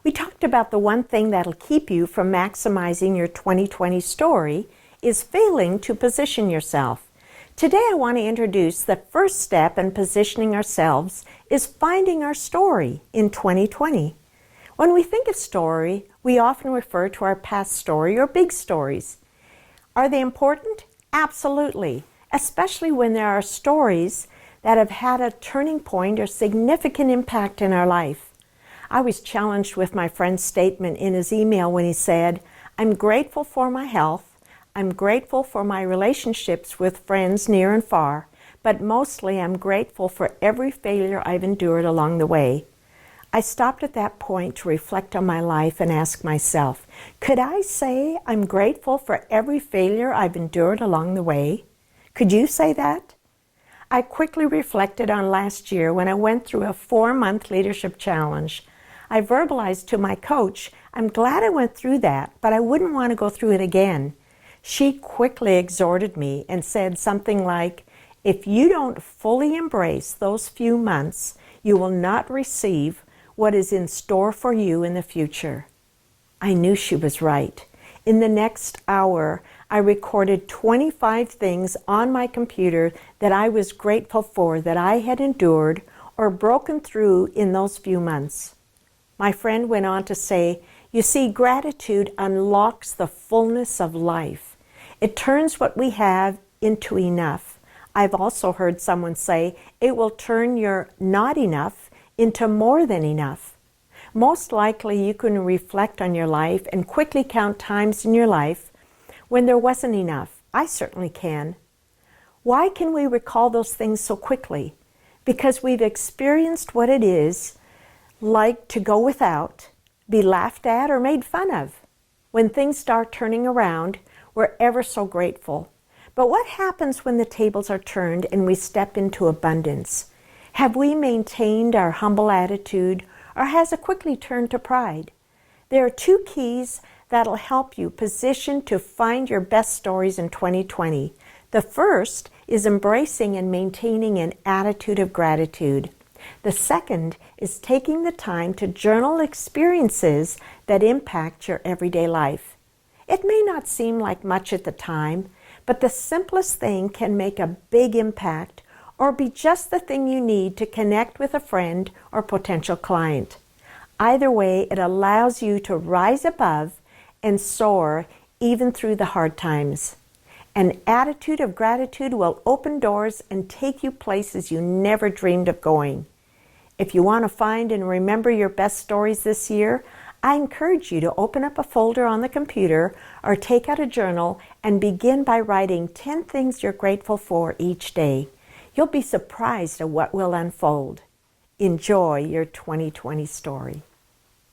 We talked about the one thing that'll keep you from maximizing your 2020 story is failing to position yourself. Today I want to introduce the first step in positioning ourselves is finding our story in 2020. When we think of story, we often refer to our past story or big stories. Are they important? Absolutely, especially when there are stories that have had a turning point or significant impact in our life. I was challenged with my friend's statement in his email when he said, "I'm grateful for my health, I'm grateful for my relationships with friends near and far, but mostly I'm grateful for every failure I've endured along the way." I stopped at that point to reflect on my life and ask myself, could I say I'm grateful for every failure I've endured along the way? Could you say that? I quickly reflected on last year when I went through a 4-month leadership challenge. I verbalized to my coach, I'm glad I went through that, but I wouldn't want to go through it again. She quickly exhorted me and said something like, if you don't fully embrace those few months, you will not receive what is in store for you in the future. I knew she was right. In the next hour, I recorded 25 things on my computer that I was grateful for that I had endured or broken through in those few months. My friend went on to say, you see, gratitude unlocks the fullness of life. It turns what we have into enough. I've also heard someone say, it will turn your not enough into more than enough. Most likely you can reflect on your life and quickly count times in your life when there wasn't enough. I certainly can. Why can we recall those things so quickly? Because we've experienced what it is like to go without, be laughed at or made fun of. When things start turning around, we're ever so grateful. But what happens when the tables are turned and we step into abundance? Have we maintained our humble attitude, or has it quickly turned to pride? There are 2 keys that'll help you position to find your best stories in 2020. The first is embracing and maintaining an attitude of gratitude. The second is taking the time to journal experiences that impact your everyday life. It may not seem like much at the time, but the simplest thing can make a big impact or be just the thing you need to connect with a friend or potential client. Either way, it allows you to rise above and soar even through the hard times. An attitude of gratitude will open doors and take you places you never dreamed of going. If you want to find and remember your best stories this year, I encourage you to open up a folder on the computer or take out a journal and begin by writing 10 things you're grateful for each day. You'll be surprised at what will unfold. Enjoy your 2020 story.